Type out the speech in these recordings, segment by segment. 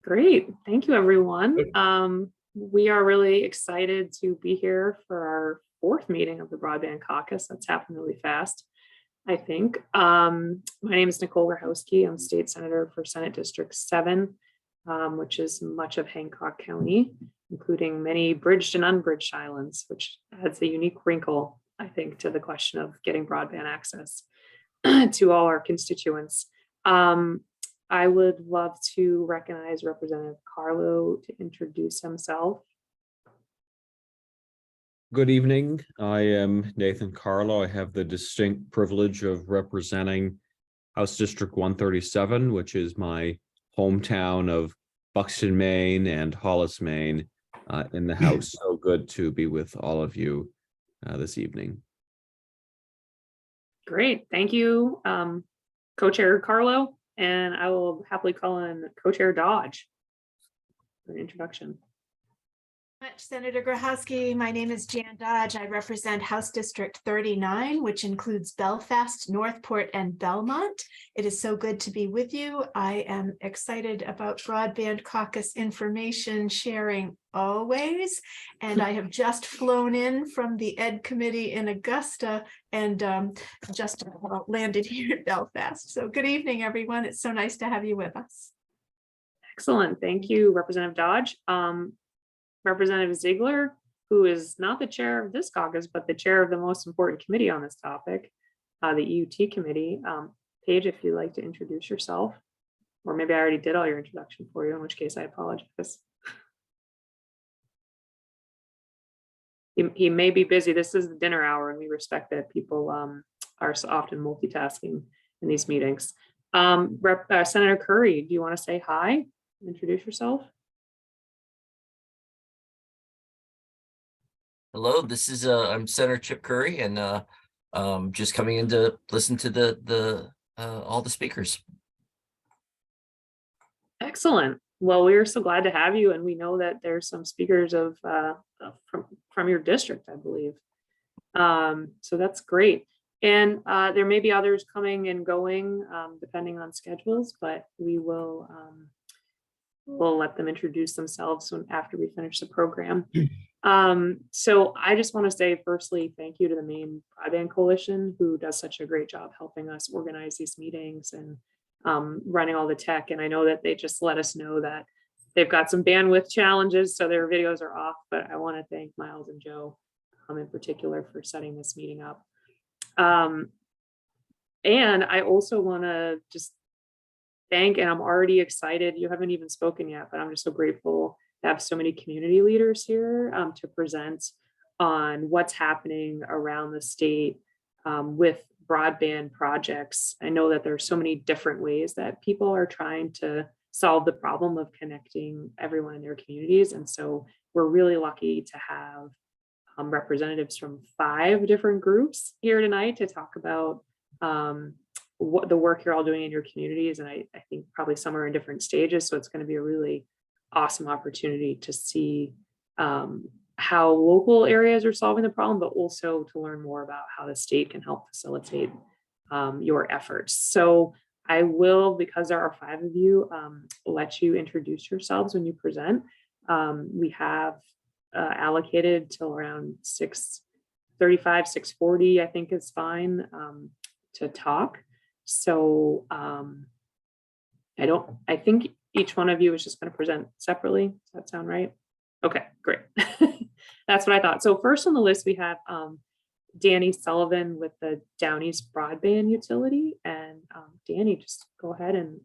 Great. Thank you, everyone. We are really excited to be here for our fourth meeting of the Broadband Caucus. That's happened really fast, I think. My name is Nicole Grahowski. I'm State Senator for Senate District 7, which is much of Hancock County, including many bridged and unbridged islands, which adds a unique wrinkle, I think, to the question of getting broadband access to all our constituents. I would love to recognize Representative Carlo to introduce himself. Good evening. I am Nathan Carlo. I have the distinct privilege of representing House District 137, which is my hometown of Buxton, Maine and Hollis, Maine, in the House. So good to be with all of you this evening. Great. Thank you, Co-Chair Carlo. And I will happily call in Co-Chair Dodge for an introduction. Senator Grahowski, my name is Jan Dodge. I represent House District 39, which includes Belfast, Northport, and Belmont. It is so good to be with you. I am excited about Broadband Caucus information sharing always. And I have just flown in from the Ed Committee in Augusta and just landed here at Belfast. So good evening, everyone. It's so nice to have you with us. Excellent. Thank you, Representative Dodge. Representative Ziegler, who is not the chair of this caucus, but the chair of the most important committee on this topic, the EUT committee. Paige, if you'd like to introduce yourself, or maybe I already did all your introduction for you, in which case I apologize. He may be busy. This is the dinner hour, and we respect that people are so often multitasking in these meetings. Senator Curry, do you want to say hi? Introduce yourself. Hello, this is I'm Senator Chip Curry, and just coming in to listen to all the speakers. Excellent. Well, we are so glad to have you, and we know that there's some speakers of from your district, I believe. So that's great. And there may be others coming and going depending on schedules, but we will we'll let them introduce themselves after we finish the program. So I just want to say, firstly, thank you to the Maine Broadband Coalition, who does such a great job helping us organize these meetings and running all the tech. And I know that they just let us know that they've got some bandwidth challenges, so their videos are off, but I want to thank Miles and Joe in particular for setting this meeting up. And I also want to just thank, and I'm already excited, you haven't even spoken yet, but I'm just so grateful to have so many community leaders here to present on what's happening around the state with broadband projects. I know that there's so many different ways that people are trying to solve the problem of connecting everyone in their communities. And so we're really lucky to have representatives from 5 different groups here tonight to talk about what the work you're all doing in your communities. And I think probably some are in different stages. So it's going to be a really awesome opportunity to see how local areas are solving the problem, but also to learn more about how the state can help facilitate your efforts. So I will, because there are 5 of you, let you introduce yourselves when you present. We have allocated till around 6:35, 6:40, I think is fine to talk. So I think each one of you is just going to present separately. Does that sound right? Okay, great. That's what I thought. So first on the list, we have Danny Sullivan with the Down East Broadband Utility. And Danny, just go ahead and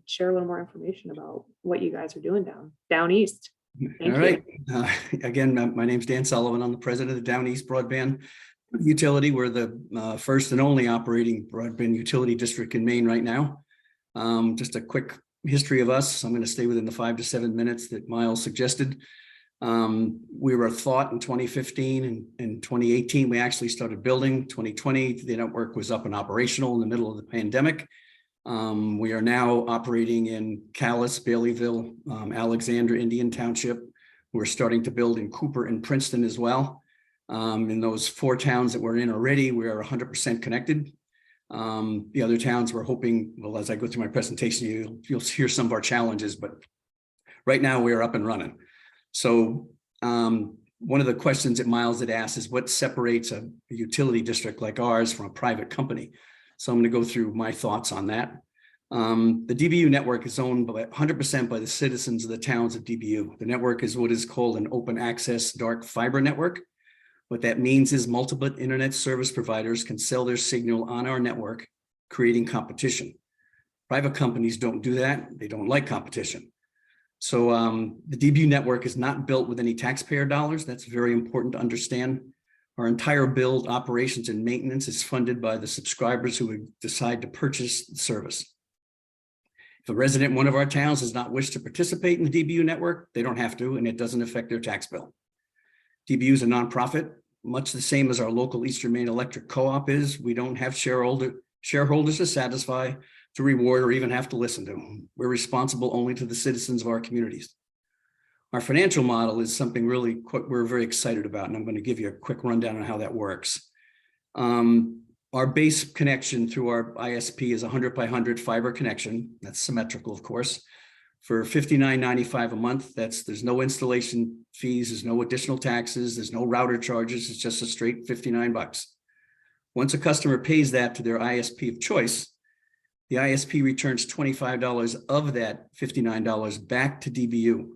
share a little more information about what you guys are doing down East. Thank All right. Again, my name's Dan Sullivan. I'm the president of the Down East Broadband Utility. We're the first and only operating broadband utility district in Maine right now. Just a quick history of us. I'm going to stay within the 5 to 7 minutes that Miles suggested. We were a thought in 2015 and in 2018, we actually started building. 2020, the network was up and operational in the middle of the pandemic. We are now operating in Calais, Baileyville, Alexandra, Indian Township. We're starting to build in Cooper and Princeton as well. In those 4 towns that we're in already, we are 100% connected. The other towns we're hoping, well, as I go through my presentation, you'll hear some of our challenges, but Right now, we're up and running. So one of the questions that Miles had asked is what separates a utility district like ours from a private company? So I'm going to go through my thoughts on that. The DBU network is owned by 100% by the citizens of the towns of DBU. The network is what is called an open access dark fiber network. What that means is multiple internet service providers can sell their signal on our network, creating competition. Private companies don't do that. They don't like competition. So the DBU network is not built with any taxpayer dollars. That's very important to understand. Our entire build, operations, and maintenance is funded by the subscribers who would decide to purchase the service. If a resident in one of our towns does not wish to participate in the DBU network, they don't have to, and it doesn't affect their tax bill. DBU is a nonprofit, much the same as our local Eastern Maine Electric Co-op is. We don't have shareholders to satisfy, to reward, or even have to listen to. We're responsible only to the citizens of our communities. Our financial model is something really we're very excited about, and I'm going to give you a quick rundown on how that works. Our base connection through our ISP is 100 by 100 fiber connection. That's symmetrical, of course. For $59.95 a month, there's no installation fees, there's no additional taxes, there's no router charges. It's just a straight $59. Once a customer pays that to their ISP of choice, the ISP returns $25 of that $59 back to DBU.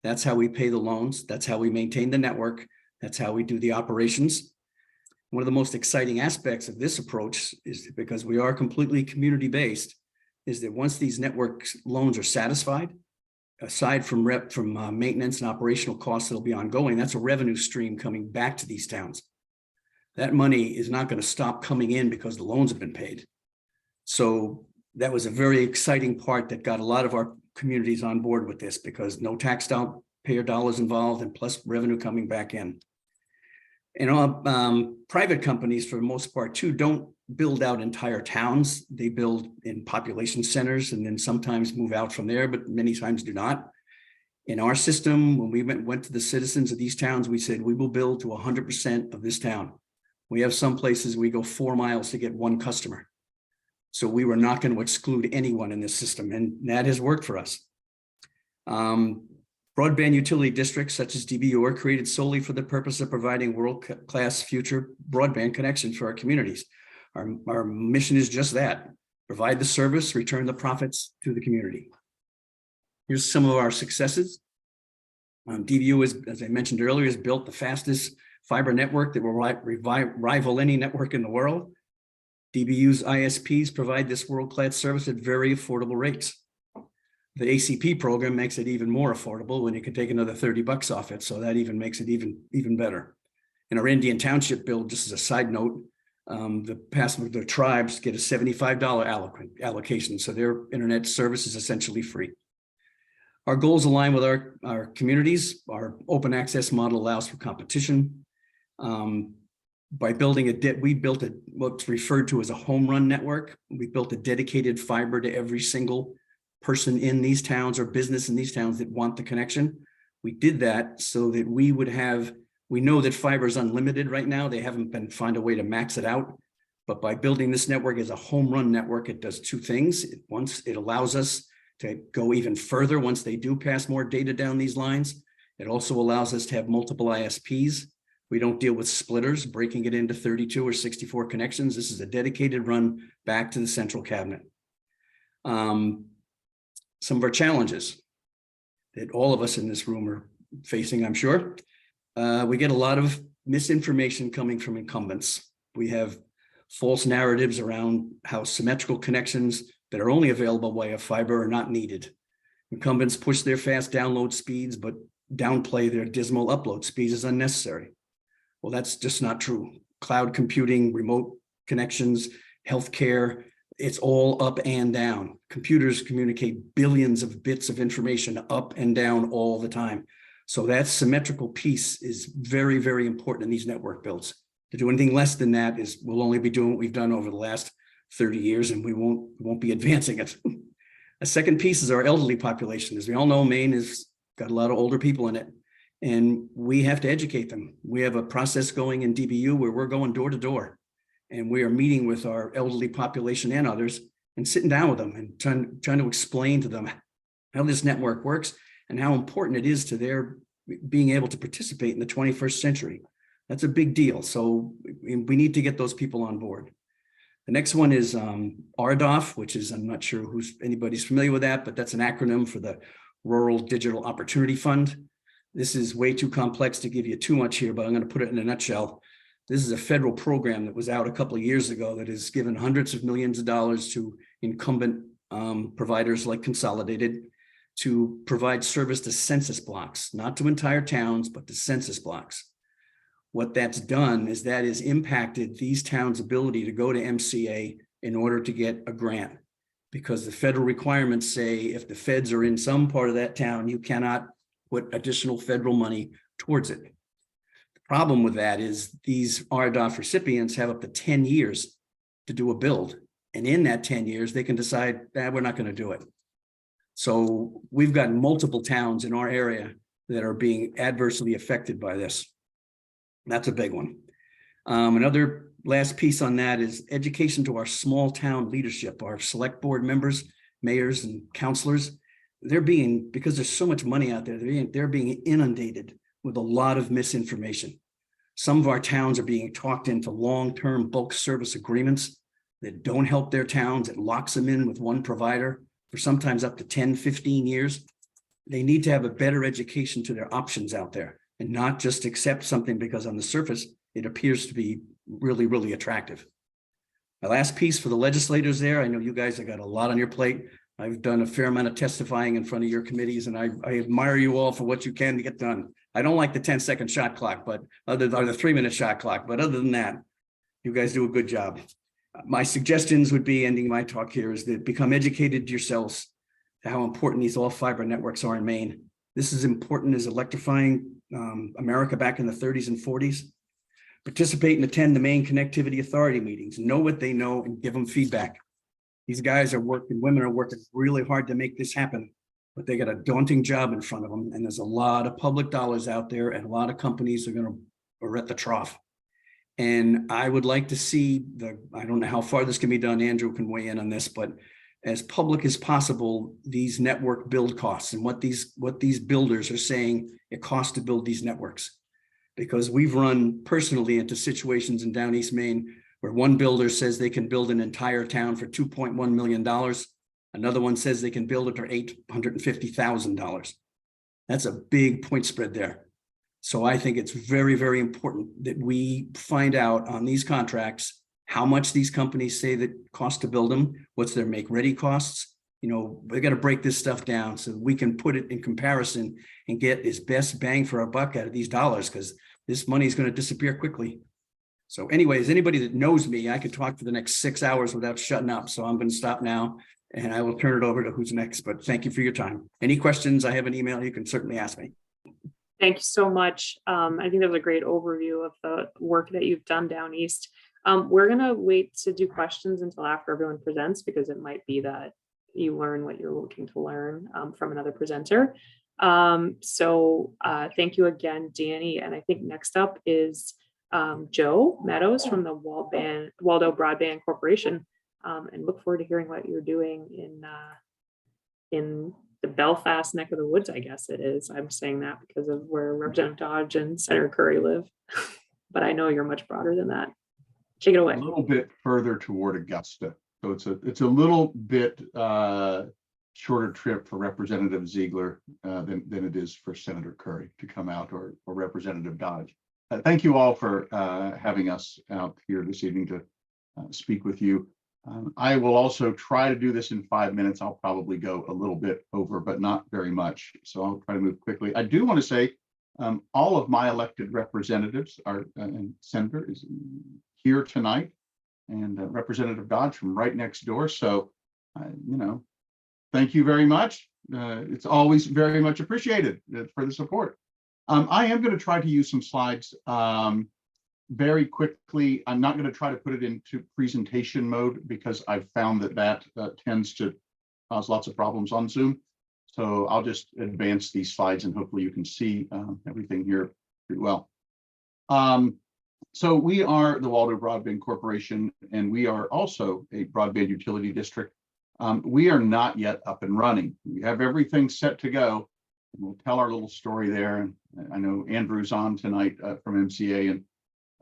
That's how we pay the loans. That's how we maintain the network. That's how we do the operations. One of the most exciting aspects of this approach is because we are completely community-based, is that once these network loans are satisfied, aside from maintenance and operational costs that'll be ongoing, that's a revenue stream coming back to these towns. That money is not going to stop coming in because the loans have been paid. So that was a very exciting part that got a lot of our communities on board with this, because no taxpayer dollars involved, and plus revenue coming back in. And private companies, for the most part, too, don't build out entire towns. They build in population centers and then sometimes move out from there, but many times do not. In our system, when we went to the citizens of these towns, we said, we will build to 100% of this town. We have some places we go 4 miles to get one customer. So we were not going to exclude anyone in this system, and that has worked for us. Broadband utility districts such as DBU are created solely for the purpose of providing world-class future broadband connections for our communities. Our mission is just that: provide the service, return the profits to the community. Here's some of our successes. DBU is, as I mentioned earlier, has built the fastest fiber network that will rival any network in the world. DBU's ISPs provide this world-class service at very affordable rates. The ACP program makes it even more affordable when you can take another $30 off it. So that even makes it even better. In our Indian Township build, just as a side note, the tribes get a $75 allocation. So their internet service is essentially free. Our goals align with our communities. Our open access model allows for competition. By building we built what's referred to as a home run network. We built a dedicated fiber to every single person in these towns or business in these towns that want the connection. We did that so that we know that fiber is unlimited right now. They haven't found a way to max it out. But by building this network as a home run network, it does two things. It allows us to go even further once they do pass more data down these lines. It also allows us to have multiple ISPs. We don't deal with splitters, breaking it into 32 or 64 connections. This is a dedicated run back to the central cabinet. Some of our challenges that all of us in this room are facing, I'm sure. We get a lot of misinformation coming from incumbents. We have false narratives around how symmetrical connections that are only available via fiber are not needed. Incumbents push their fast download speeds, but downplay their dismal upload speeds as unnecessary. Well, that's just not true. Cloud computing, remote connections, healthcare, it's all up and down. Computers communicate billions of bits of information up and down all the time. So that symmetrical piece is very, very important in these network builds. To do anything less than that we'll only be doing what we've done over the last 30 years, and we won't be advancing it. A second piece is our elderly population. As we all know, Maine has got a lot of older people in it, and we have to educate them. We have a process going in DBU where we're going door to door, and we are meeting with our elderly population and others and sitting down with them and trying to explain to them how this network works and how important it is to their being able to participate in the 21st century. That's a big deal. So we need to get those people on board. The next one is RDOF, which is, I'm not sure who's anybody's familiar with that, but that's an acronym for the Rural Digital Opportunity Fund. This is way too complex to give you too much here, but I'm going to put it in a nutshell. This is a federal program that was out a couple of years ago that has given hundreds of millions of dollars to incumbent providers like Consolidated to provide service to census blocks, not to entire towns, but to census blocks. What that's done is that has impacted these towns' ability to go to MCA in order to get a grant, because the federal requirements say if the feds are in some part of that town, you cannot put additional federal money towards it. The problem with that is these RDOF recipients have up to 10 years to do a build. And in that 10 years, they can decide that we're not going to do it. So we've got multiple towns in our area that are being adversely affected by this. That's a big one. Another last piece on that is education to our small town leadership, our select board members, mayors and councilors. They're being, because there's so much money out there, they're being inundated with a lot of misinformation. Some of our towns are being talked into long-term bulk service agreements that don't help their towns. It locks them in with one provider for sometimes up to 10, 15 years. They need to have a better education to their options out there and not just accept something because on the surface, it appears to be really, really attractive. My last piece for the legislators there, I know you guys have got a lot on your plate. I've done a fair amount of testifying in front of your committees, and I admire you all for what you can get done. I don't like the 10-second shot clock, but or the 3-minute shot clock, but other than that, you guys do a good job. My suggestions would be, ending my talk here, is that become educated yourselves to how important these all fiber networks are in Maine. This is important as electrifying America back in the 30s and 40s. Participate and attend the Maine Connectivity Authority meetings. Know what they know and give them feedback. These guys are working, women are working really hard to make this happen, but they got a daunting job in front of them. And there's a lot of public dollars out there, and a lot of companies are at the trough. And I would like to see I don't know how far this can be done. Andrew can weigh in on this, but as public as possible, these network build costs and what these builders are saying it costs to build these networks. Because we've run personally into situations in Down East Maine where one builder says they can build an entire town for $2.1 million. Another one says they can build it for $850,000. That's a big point spread there. So I think it's very, very important that we find out on these contracts how much these companies say that cost to build them, what's their make ready costs. You know, we got to break this stuff down so we can put it in comparison and get his best bang for our buck out of these dollars, because this money is going to disappear quickly. So anyways, anybody that knows me, I could talk for the next 6 hours without shutting up. So I'm going to stop now and I will turn it over to who's next. But thank you for your time. Any questions? I have an email. You can certainly ask me. Thank you so much. I think that was a great overview of the work that you've done down east. We're going to wait to do questions until after everyone presents, because it might be that you learn what you're looking to learn from another presenter. So thank you again, Danny. And I think next up is Joe Meadows from the Waldo Broadband Corporation, and look forward to hearing what you're doing in the Belfast neck of the woods, I guess it is. I'm saying that because of where Representative Dodge and Senator Curry live, but I know you're much broader than that. Take it away. A little bit further toward Augusta. So it's a little bit shorter trip for Representative Ziegler than it is for Senator Curry to come out, or Representative Dodge. Thank you all for having us out here this evening to speak with you. I will also try to do this in 5 minutes. I'll probably go a little bit over, but not very much. So I'll try to move quickly. I do want to say all of my elected representatives and senator is here tonight, and Representative Dodge from right next door. So, thank you very much. It's always very much appreciated for the support. I am going to try to use some slides very quickly. I'm not going to try to put it into presentation mode because I've found that tends to cause lots of problems on Zoom. So I'll just advance these slides and hopefully you can see everything here pretty well. So we are the Waldo Broadband Corporation, and we are also a broadband utility district. We are not yet up and running. We have everything set to go, we'll tell our little story there. And I know Andrew's on tonight from MCA,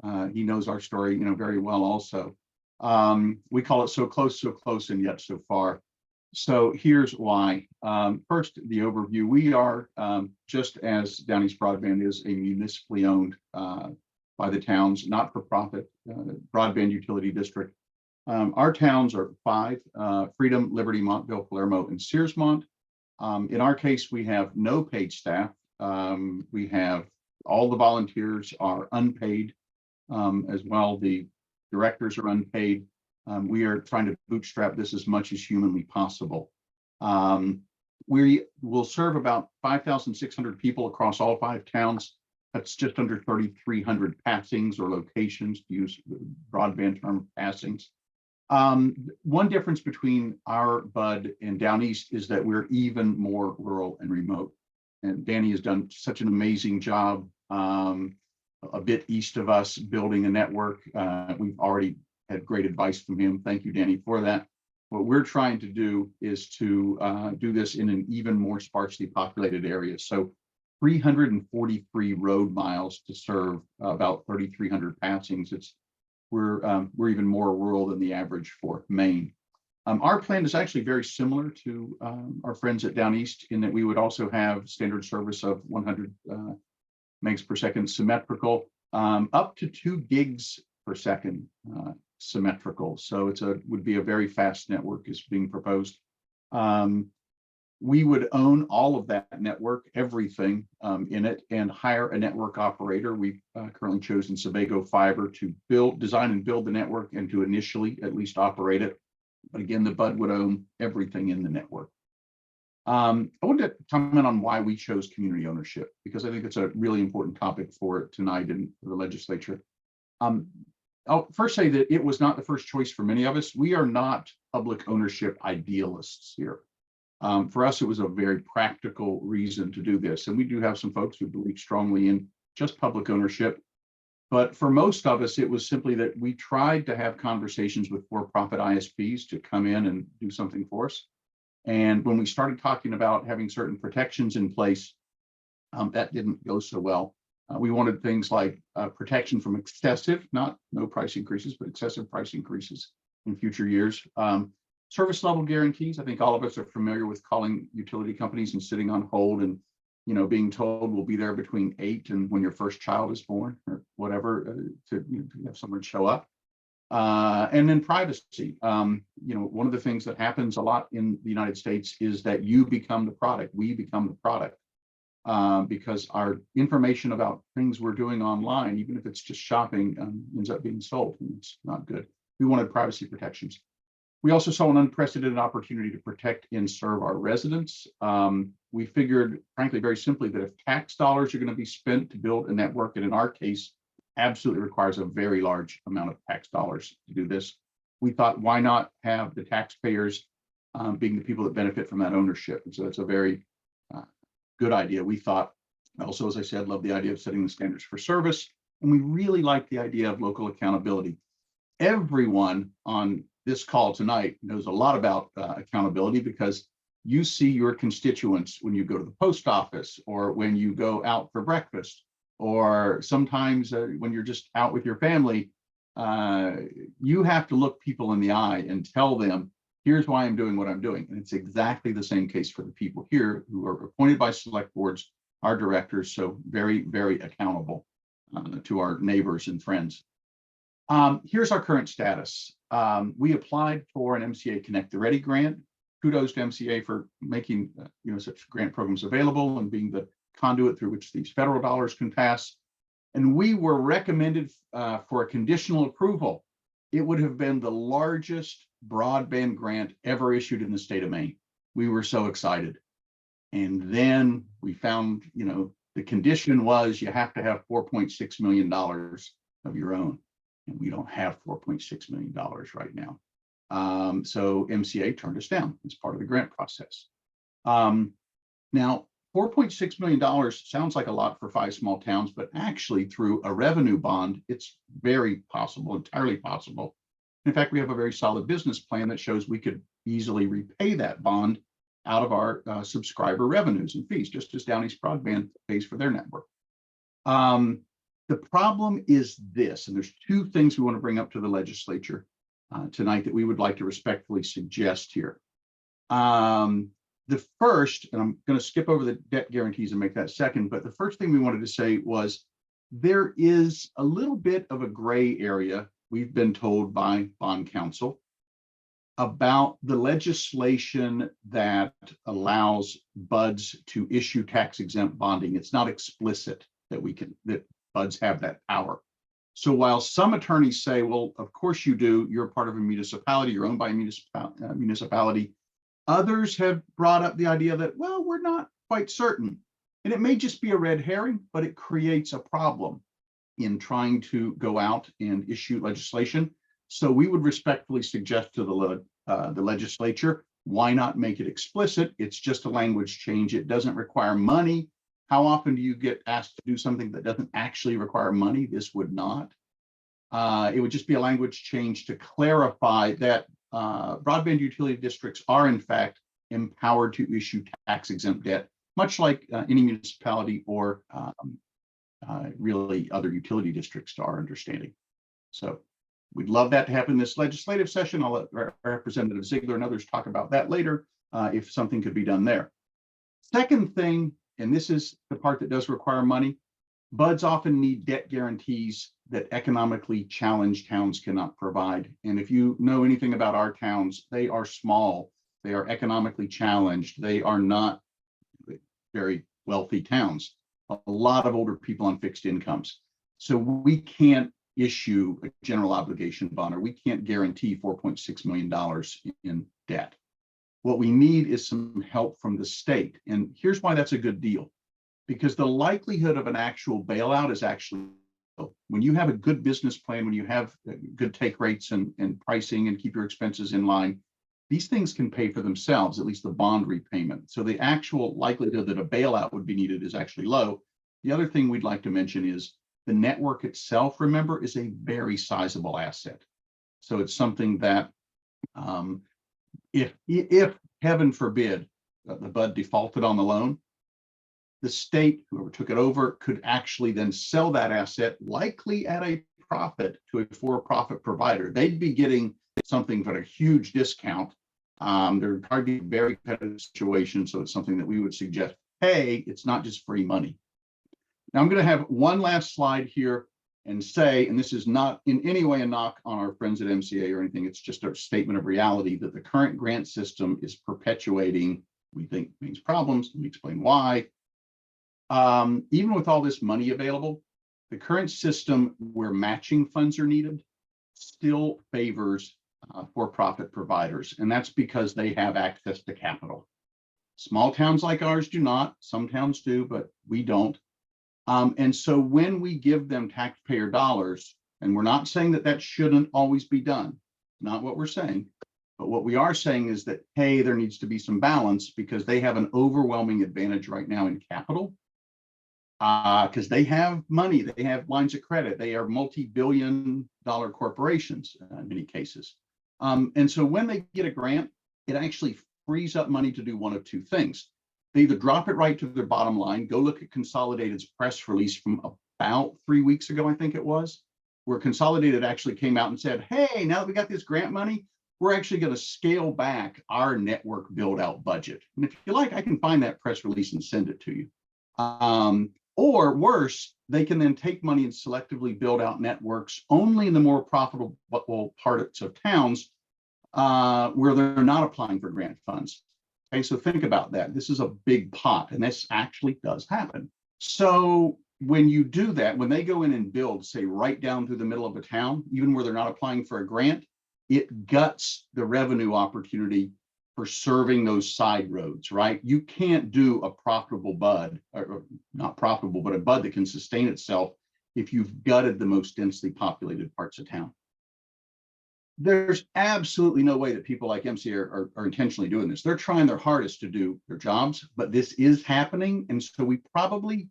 and he knows our story, very well also. We call it so close, and yet so far. So here's why. First, the overview. We are, just as Down East Broadband is, a municipally owned by the town's not-for-profit broadband utility district. Our towns are 5, Freedom, Liberty, Montville, Palermo, and Searsmont. In our case, we have no paid staff. We have all the volunteers are unpaid as well. The directors are unpaid. We are trying to bootstrap this as much as humanly possible. We will serve about 5,600 people across all 5 towns. That's just under 3,300 passings or locations, to use the broadband term, passings. One difference between our BUD and Down East is that we're even more rural and remote. And Danny has done such an amazing job a bit east of us building a network. We've already had great advice from him. Thank you, Danny, for that. What we're trying to do is to do this in an even more sparsely populated area. So 343 road miles to serve about 3,300 passings. We're even more rural than the average for Maine. Our plan is actually very similar to our friends at Down East in that we would also have standard service of 100 megs per second symmetrical, up to 2 gigs per second symmetrical. So would be a very fast network is being proposed. We would own all of that network, everything in it, and hire a network operator. We've currently chosen Sebago Fiber to design and build the network and to initially at least operate it. But again, the BUD would own everything in the network. I wanted to comment on why we chose community ownership, because I think it's a really important topic for tonight in the legislature. I'll first say that it was not the first choice for many of us. We are not public ownership idealists here. For us, it was a very practical reason to do this. And we do have some folks who believe strongly in just public ownership. But for most of us, it was simply that we tried to have conversations with for-profit ISPs to come in and do something for us. And when we started talking about having certain protections in place, that didn't go so well. We wanted things like protection from excessive, no price increases, but excessive price increases in future years. Service level guarantees. I think all of us are familiar with calling utility companies and sitting on hold and being told we'll be there between 8 and when your first child is born or whatever to have someone show up. And then privacy. One of the things that happens a lot in the United States is that you become the product. We become the product because our information about things we're doing online, even if it's just shopping, ends up being sold. And it's not good. We wanted privacy protections. We also saw an unprecedented opportunity to protect and serve our residents. We figured, frankly, very simply, that if tax dollars are going to be spent to build a network, and in our case, absolutely requires a very large amount of tax dollars to do this, we thought, why not have the taxpayers being the people that benefit from that ownership? And so that's a very good idea. We thought, also, as I said, love the idea of setting the standards for service. And we really like the idea of local accountability. Everyone on this call tonight knows a lot about accountability because you see your constituents when you go to the post office or when you go out for breakfast, or sometimes when you're just out with your family. You have to look people in the eye and tell them, here's why I'm doing what I'm doing. And it's exactly the same case for the people here who are appointed by select boards, our directors, so very, very accountable to our neighbors and friends. Here's our current status. We applied for an MCA Connect the Ready grant. Kudos to MCA for making such grant programs available and being the conduit through which these federal dollars can pass. And we were recommended for a conditional approval. It would have been the largest broadband grant ever issued in the state of Maine. We were so excited. And then we found, the condition was you have to have $4.6 million of your own. And we don't have $4.6 million right now. So MCA turned us down as part of the grant process. Now, $4.6 million sounds like a lot for 5 small towns, but actually through a revenue bond, it's very possible, entirely possible. In fact, we have a very solid business plan that shows we could easily repay that bond out of our subscriber revenues and fees, just as Down East Broadband pays for their network. The problem is this, and there's two things we want to bring up to the legislature tonight that we would like to respectfully suggest here. The first, and I'm going to skip over the debt guarantees and make that second, but the first thing we wanted to say was there is a little bit of a gray area, we've been told by bond counsel, about the legislation that allows BUDs to issue tax exempt bonding. It's not explicit that BUDs have that power. So while some attorneys say, well, of course you do, you're part of a municipality, you're owned by a municipality, others have brought up the idea that, well, we're not quite certain. And it may just be a red herring, but it creates a problem in trying to go out and issue legislation. So we would respectfully suggest to the legislature, why not make it explicit? It's just a language change. It doesn't require money. How often do you get asked to do something that doesn't actually require money? This would not. It would just be a language change to clarify that broadband utility districts are in fact empowered to issue tax exempt debt, much like any municipality or really other utility districts to our understanding. So we'd love that to happen this legislative session. I'll let Representative Ziegler and others talk about that later if something could be done there. Second thing, and this is the part that does require money, BUDs often need debt guarantees that economically challenged towns cannot provide. And if you know anything about our towns, they are small, they are economically challenged, they are not very wealthy towns, a lot of older people on fixed incomes. So we can't issue a general obligation bond, or we can't guarantee $4.6 million in debt. What we need is some help from the state. And here's why that's a good deal. Because the likelihood of an actual bailout is actually, when you have a good business plan, when you have good take rates and pricing and keep your expenses in line, these things can pay for themselves, at least the bond repayment. So the actual likelihood that a bailout would be needed is actually low. The other thing we'd like to mention is the network itself, remember, is a very sizable asset. So it's something that if heaven forbid the BUD defaulted on the loan, the state, whoever took it over, could actually then sell that asset, likely at a profit, to a for-profit provider. They'd be getting something for a huge discount. They're targeting a very competitive situation, so it's something that we would suggest, hey, it's not just free money. Now I'm going to have one last slide here and say, and this is not in any way a knock on our friends at MCA or anything, it's just a statement of reality, that the current grant system is perpetuating, we think, Maine's problems. Let me explain why. Even with all this money available, the current system where matching funds are needed still favors for-profit providers, and that's because they have access to capital. Small towns like ours do not. Some towns do, but we don't. And so when we give them taxpayer dollars, and we're not saying that that shouldn't always be done, not what we're saying, but what we are saying is that, hey, there needs to be some balance because they have an overwhelming advantage right now in capital. Because they have money, they have lines of credit, they are multi-billion-dollar corporations in many cases. And so when they get a grant, it actually frees up money to do one of two things. They either drop it right to their bottom line. Go look at Consolidated's press release from about 3 weeks ago, I think it was, where Consolidated actually came out and said, hey, now that we got this grant money, we're actually going to scale back our network build-out budget. And if you like, I can find that press release and send it to you. Or worse, they can then take money and selectively build out networks only in the more profitable parts of towns where they're not applying for grant funds. Okay, so think about that. This is a big pot, and this actually does happen. So when you do that, when they go in and build, say, right down through the middle of a town, even where they're not applying for a grant, it guts the revenue opportunity for serving those side roads, right? You can't do a profitable BUD, or not profitable, but a BUD that can sustain itself if you've gutted the most densely populated parts of town. There's absolutely no way that people like MCA are intentionally doing this. They're trying their hardest to do their jobs, but this is happening. And so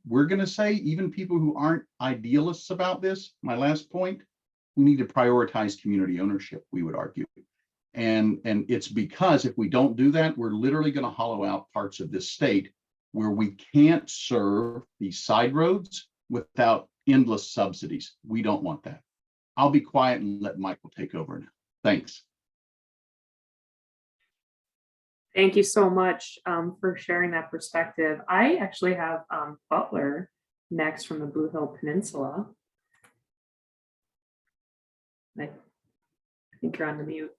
we're going to say, even people who aren't idealists about this, my last point, we need to prioritize community ownership, we would argue. And it's because if we don't do that, we're literally going to hollow out parts of this state where we can't serve these side roads without endless subsidies. We don't want that. I'll be quiet and let Michael take over now. Thanks. Thank you so much for sharing that perspective. I actually have Butler next from the Blue Hill Peninsula. I think you're on the mute.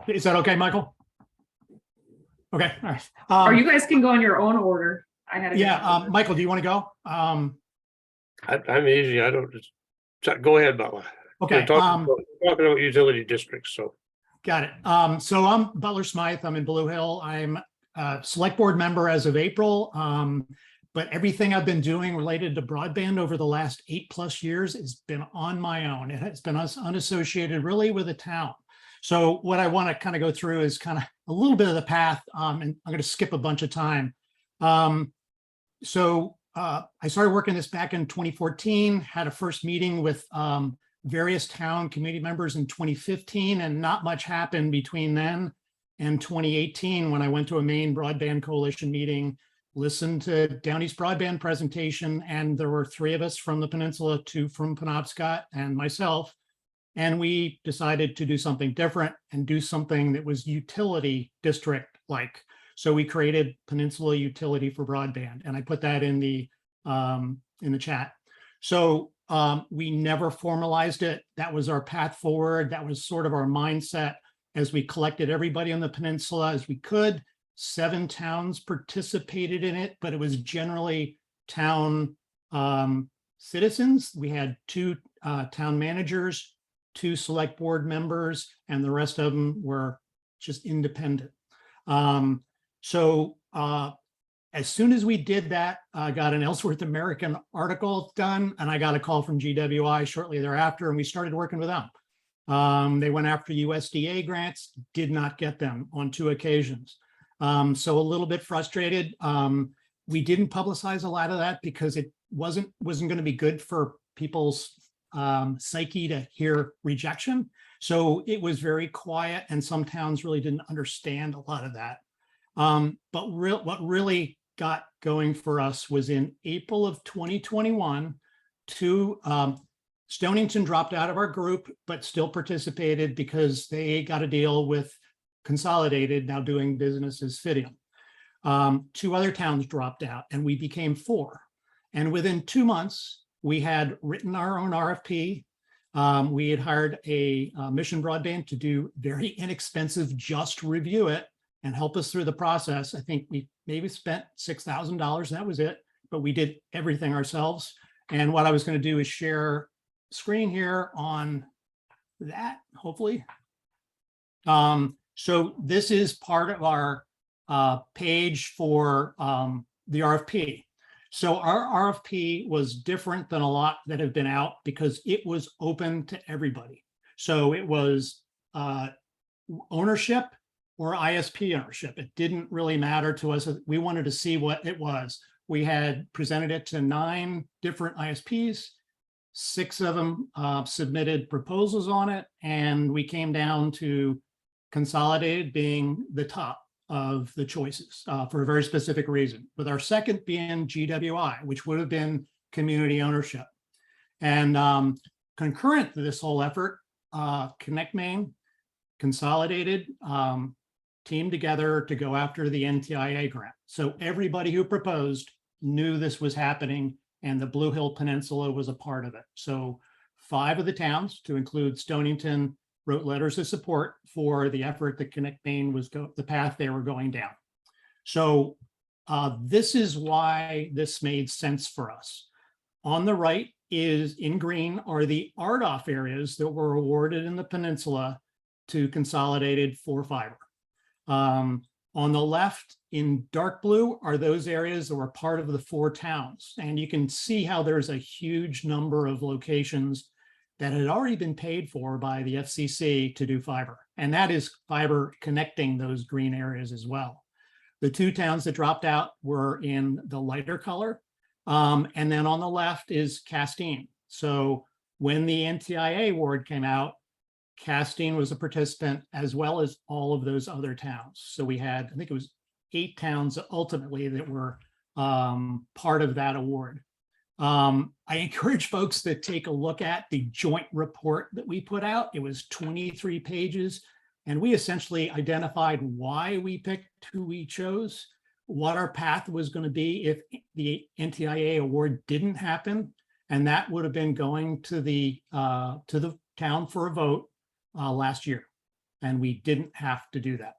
Is that okay, Michael? Okay, all right. Or you guys can go in your own order. I had Yeah, Michael, do you want to go? I'm easy. I don't just go ahead, Butler. Okay. We're talking about utility districts, so. Got it. So I'm Butler Smythe. I'm in Blue Hill. I'm a select board member as of April. But everything I've been doing related to broadband over the last 8+ years has been on my own. It has been unassociated really with a town. So what I want to kind of go through is kind of a little bit of the path, and I'm going to skip a bunch of time. I started working this back in 2014, had a first meeting with various town community members in 2015, and not much happened between then and 2018 when I went to a Maine Broadband Coalition meeting, listened to Down East Broadband presentation, and there were 3 of us from the peninsula, 2 from Penobscot and myself, and we decided to do something different and do something that was utility district-like. So we created Peninsula Utility for Broadband, and I put that in the chat. So we never formalized it. That was our path forward. That was sort of our mindset as we collected everybody on the peninsula as we could. 7 towns participated in it, but it was generally town citizens. We had 2 town managers, 2 select board members, and the rest of them were just independent. As soon as we did that, I got an Ellsworth American article done, and I got a call from GWI shortly thereafter, and we started working with them. They went after USDA grants, did not get them on 2 occasions. So a little bit frustrated. We didn't publicize a lot of that because it wasn't going to be good for people's psyche to hear rejection. So it was very quiet, and some towns really didn't understand a lot of that. But what really got going for us was in April of 2021, Stonington dropped out of our group, but still participated because they got a deal with Consolidated, now doing business as Fidium. 2 other towns dropped out, and we became 4. And within 2 months, we had written our own RFP. We had hired a Mission Broadband to do very inexpensive, just review it and help us through the process. I think we maybe spent $6,000, that was it, but we did everything ourselves. And what I was going to do is share screen here on that, hopefully. So this is part of our page for the RFP. So our RFP was different than a lot that have been out because it was open to everybody. So it was ownership or ISP ownership. It didn't really matter to us. We wanted to see what it was. We had presented it to 9 different ISPs. 6 of them submitted proposals on it, and we came down to Consolidated being the top of the choices for a very specific reason, with our second being GWI, which would have been community ownership. And concurrent to this whole effort, Connect Maine, Consolidated, teamed together to go after the NTIA grant. So everybody who proposed knew this was happening, and the Blue Hill Peninsula was a part of it. So 5 of the towns, to include Stonington, wrote letters of support for the effort that Connect Maine was the path they were going down. So this is why this made sense for us. On the right is, in green, are the RDOF areas that were awarded in the peninsula to Consolidated for fiber. On the left in dark blue are those areas that were part of the 4 towns. And you can see how there's a huge number of locations that had already been paid for by the FCC to do fiber. And that is fiber connecting those green areas as well. The 2 towns that dropped out were in the lighter color. And then on the left is Castine. So when the NTIA award came out, Castine was a participant, as well as all of those other towns. So we had, I think it was 8 towns ultimately that were part of that award. I encourage folks to take a look at the joint report that we put out. It was 23 pages, and we essentially identified why we picked who we chose, what our path was going to be if the NTIA award didn't happen, and that would have been going to the town for a vote last year, and we didn't have to do that.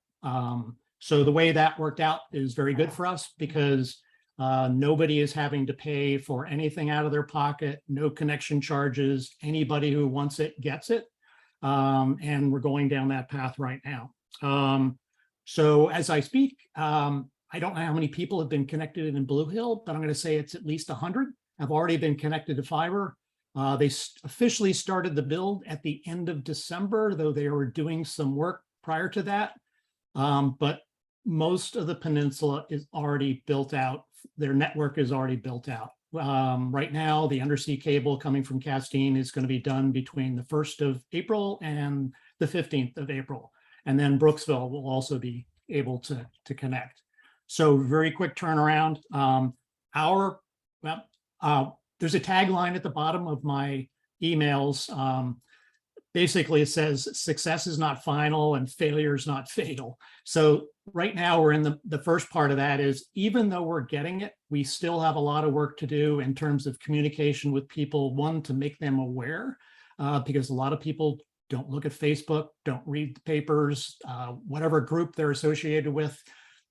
So the way that worked out is very good for us, because nobody is having to pay for anything out of their pocket, no connection charges. Anybody who wants it gets it. And we're going down that path right now. So as I speak, I don't know how many people have been connected in Blue Hill, but I'm going to say it's at least 100 have already been connected to fiber. They officially started the build at the end of December, though they were doing some work prior to that. But most of the peninsula is already built out. Their network is already built out. Right now, the undersea cable coming from Castine is going to be done between the 1st of April and the 15th of April. And then Brooksville will also be able to connect. So very quick turnaround. There's a tagline at the bottom of my emails. Basically, it says success is not final and failure is not fatal. So right now we're in the first part of that is, even though we're getting it, we still have a lot of work to do in terms of communication with people. One, to make them aware, because a lot of people don't look at Facebook, don't read the papers, whatever group they're associated with,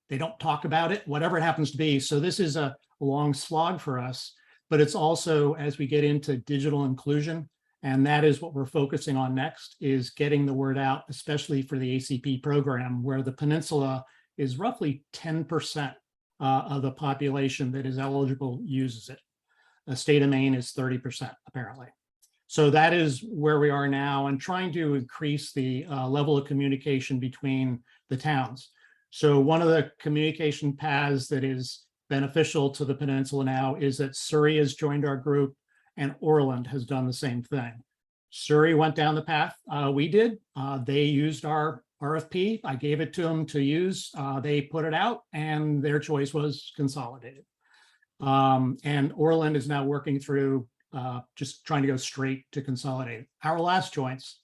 they don't talk about it, whatever it happens to be. So this is a long slog for us, but it's also, as we get into digital inclusion, and that is what we're focusing on next, is getting the word out, especially for the ACP program, where the peninsula is roughly 10% of the population that is eligible uses it. The state of Maine is 30%, apparently. So that is where we are now, and trying to increase the level of communication between the towns. So one of the communication paths that is beneficial to the peninsula now is that Surrey has joined our group, and Orland has done the same thing. Surrey went down the path we did. They used our RFP. I gave it to them to use. They put it out, and their choice was Consolidated. And Orland is now working through just trying to go straight to Consolidated. Our last choice,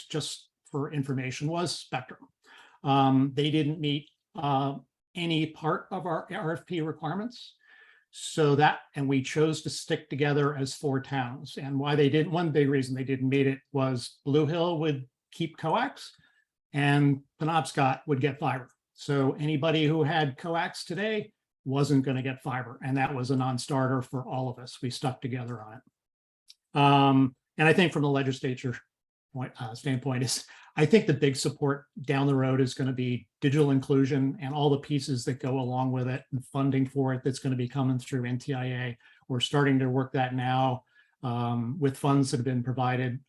just for information, was Spectrum. They didn't meet any part of our RFP requirements. So that, and we chose to stick together as 4 towns. And why they didn't, one big reason they didn't meet it was Blue Hill would keep coax and Penobscot would get fiber. So anybody who had coax today wasn't going to get fiber. And that was a non-starter for all of us. We stuck together on it. And I think from the legislature standpoint is, I think the big support down the road is going to be digital inclusion and all the pieces that go along with it, and funding for it that's going to be coming through NTIA. We're starting to work that now with funds that have been provided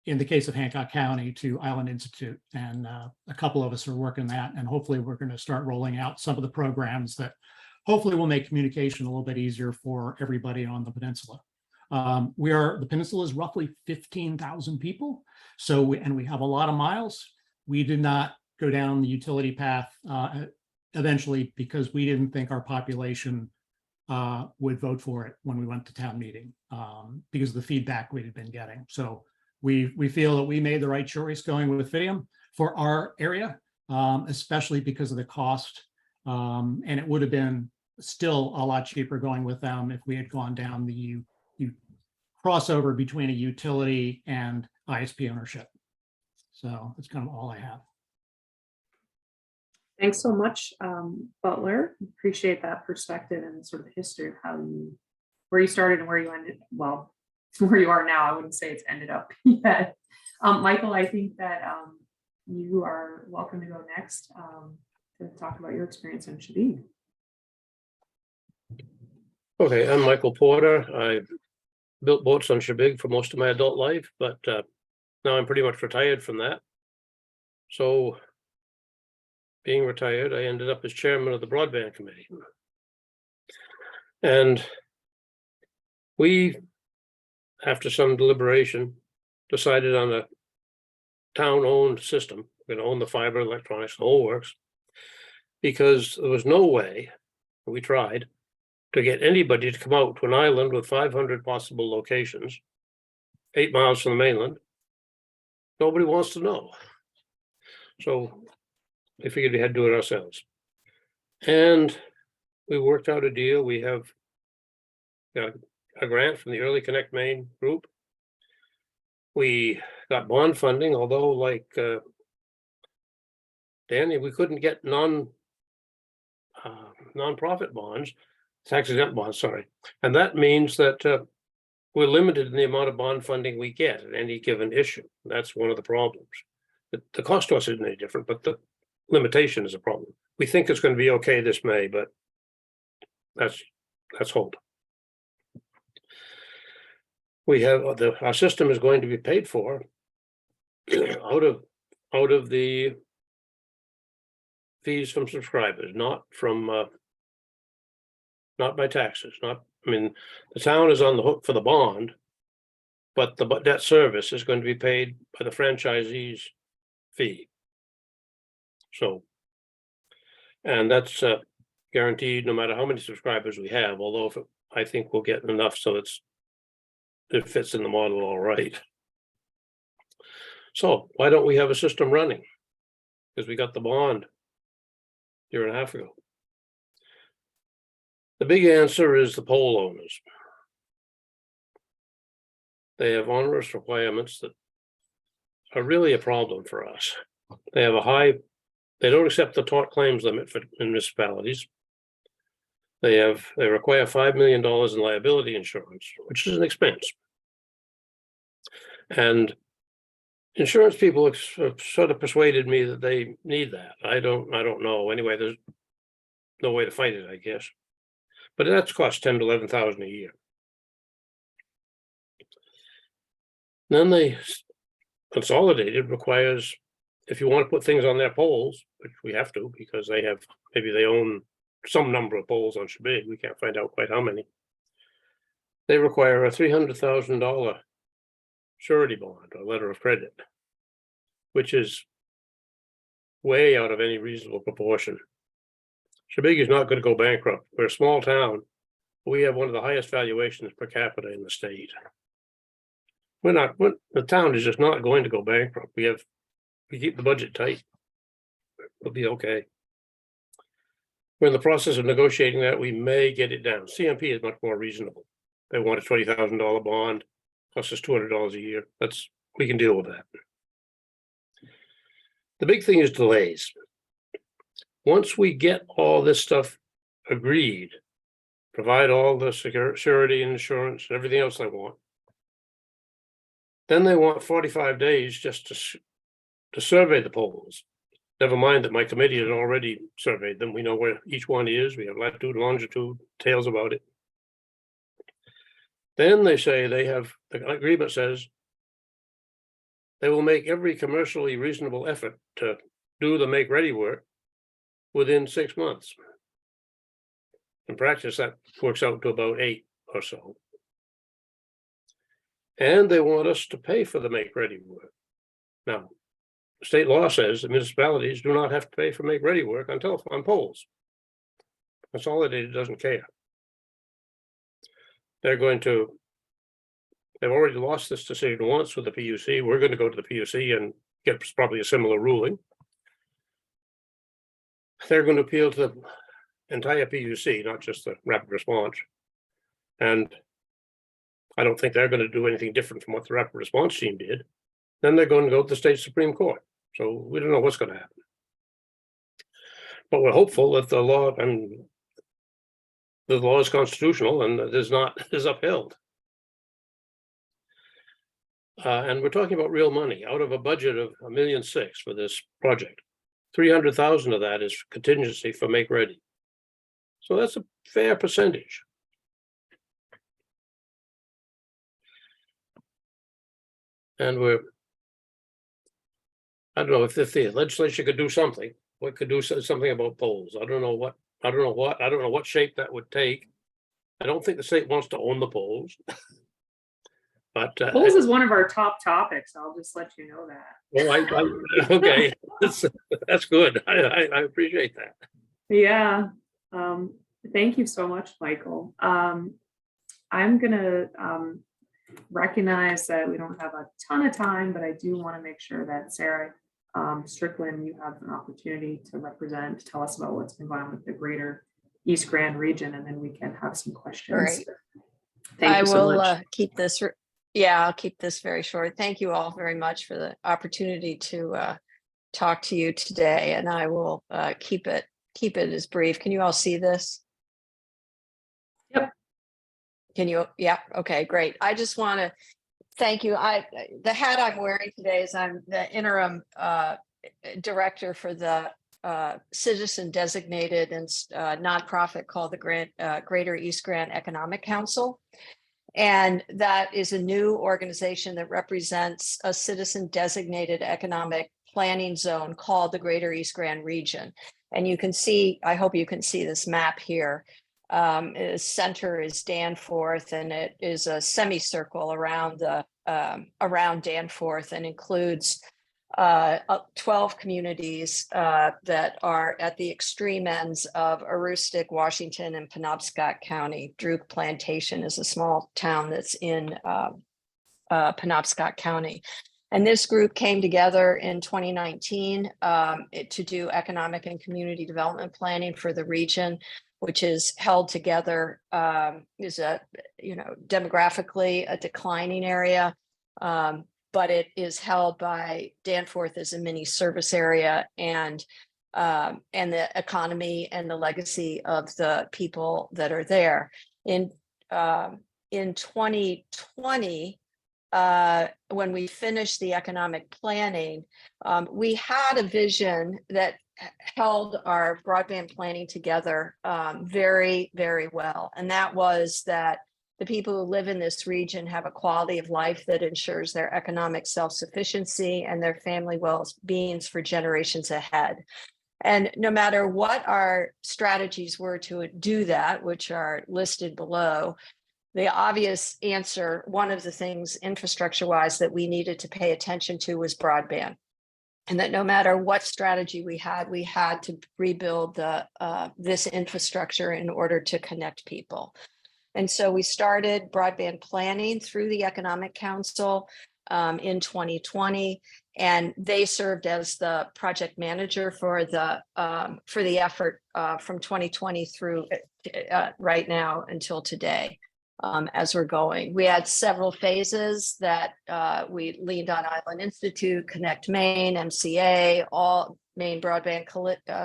in the case of Hancock County to Island Institute. And a couple of us are working that, and hopefully we're going to start rolling out some of the programs that hopefully will make communication a little bit easier for everybody on the peninsula. The peninsula is roughly 15,000 people. So we have a lot of miles. We did not go down the utility path eventually because we didn't think our population would vote for it when we went to town meeting because of the feedback we had been getting. So we feel that we made the right choice going with Fidium for our area, especially because of the cost. And it would have been still a lot cheaper going with them if we had gone down the crossover between a utility and ISP ownership. So that's kind of all I have. Thanks so much, Butler. Appreciate that perspective and sort of the history of where you started and where you ended. Well, where you are now, I wouldn't say it's ended up yet. Michael, I think that you are welcome to go next to talk about your experience in Shabig. Okay, I'm Michael Porter. I built boats on Shabig for most of my adult life, but now I'm pretty much retired from that. So being retired, I ended up as chairman of the broadband committee. And we, after some deliberation, decided on a town-owned system, we're gonna own the fiber, electronics, the whole works. Because there was no way, we tried, to get anybody to come out to an island with 500 possible locations, 8 miles from the mainland. Nobody wants to know. So we figured we had to do it ourselves. And we worked out a deal. We have got a grant from the Early Connect Maine group. We got bond funding, although like Danny, we couldn't get nonprofit bonds, tax exempt bonds, sorry. And that means that we're limited in the amount of bond funding we get at any given issue. That's one of the problems. The cost to us isn't any different, but the limitation is a problem. We think it's going to be okay this May, but let's hold. We have our system is going to be paid for out of the fees from subscribers, not by taxes. I mean, the town is on the hook for the bond, but the debt service is going to be paid by the franchisee's fee. So, and that's guaranteed no matter how many subscribers we have, although I think we'll get enough so it fits in the model all right. So why don't we have a system running? Because we got the bond a year and a half ago. The big answer is the pole owners. They have onerous requirements that are really a problem for us. They have they don't accept the tort claims limit for municipalities. They require $5 million in liability insurance, which is an expense. And insurance people have sort of persuaded me that they need that. I don't know. Anyway, there's no way to fight it, I guess. But that's cost $10,000 to $11,000 a year. Then they consolidated requires, if you want to put things on their poles, which we have to because maybe they own some number of poles on Shabig. We can't find out quite how many. They require a $300,000 surety bond or letter of credit, which is way out of any reasonable proportion. Shabig is not going to go bankrupt. We're a small town. We have one of the highest valuations per capita in the state. The town is just not going to go bankrupt. We keep the budget tight. We'll be okay. We're in the process of negotiating that. We may get it down. CMP is much more reasonable. They want a $20,000 bond, costs us $200 a year. We can deal with that. The big thing is delays. Once we get all this stuff agreed, provide all the security and insurance and everything else they want, then they want 45 days just to survey the poles. Never mind that my committee had already surveyed them. We know where each one is. We have latitude, longitude, tales about it. Then they say the agreement says they will make every commercially reasonable effort to do the make ready work within 6 months. In practice, that works out to about 8 or so. And they want us to pay for the make ready work. Now, state law says that municipalities do not have to pay for make ready work on poles. Consolidated doesn't care. They've already lost this decision once with the PUC. We're going to go to the PUC and get probably a similar ruling. They're going to appeal to the entire PUC, not just the rapid response. And I don't think they're going to do anything different from what the rapid response team did. Then they're going to go to the state Supreme Court. So we don't know what's going to happen. But we're hopeful that the law is constitutional and is upheld. And we're talking about real money out of a budget of $1.6 million for this project. 300,000 of that is contingency for make ready. So that's a fair percentage. And I don't know if the legislature could do something. What could do something about poles? I don't know what shape that would take. I don't think the state wants to own the poles. But, Polls is one of our top topics. I'll just let you know that. well, okay, that's good. I appreciate that. Yeah. Thank you so much, Michael. I'm gonna recognize that we don't have a ton of time, but I do want to make sure that Sarah Strickland, you have an opportunity to represent, tell us about what's been going on with the greater East Grand region, and then we can have some questions. Great. Thank I you so will much. keep this. Yeah, I'll keep this very short. Thank you all very much for the opportunity to talk to you today, and I will keep it as brief. Can you all see this? Yep. Can you? Yeah. Okay, great. I just want to thank you. The hat I'm wearing today is I'm the interim director for the citizen designated and nonprofit called the Greater East Grand Economic Council. And that is a new organization that represents a citizen designated economic planning zone called the Greater East Grand Region. And you can see, I hope you can see this map here. Its center is Danforth, and it is a semicircle around Danforth, and includes 12 communities that are at the extreme ends of Aroostook, Washington, and Penobscot County. Druk Plantation is a small town that's in Penobscot County. And this group came together in 2019 to do economic and community development planning for the region, which is held together, is demographically a declining area. But it is held by Danforth as a mini service area, and the economy and the legacy of the people that are there. In 2020, when we finished the economic planning, we had a vision that held our broadband planning together very, very well. And that was that the people who live in this region have a quality of life that ensures their economic self-sufficiency and their family well-being for generations ahead. And no matter what our strategies were to do that, which are listed below, the obvious answer, one of the things infrastructure-wise that we needed to pay attention to was broadband. And that no matter what strategy we had to rebuild this infrastructure in order to connect people. And so we started broadband planning through the Economic Council in 2020, and they served as the project manager for the effort from 2020 through right now until today. As we're going, we had several phases that we leaned on Island Institute, Connect Maine, MCA, all Maine Broadband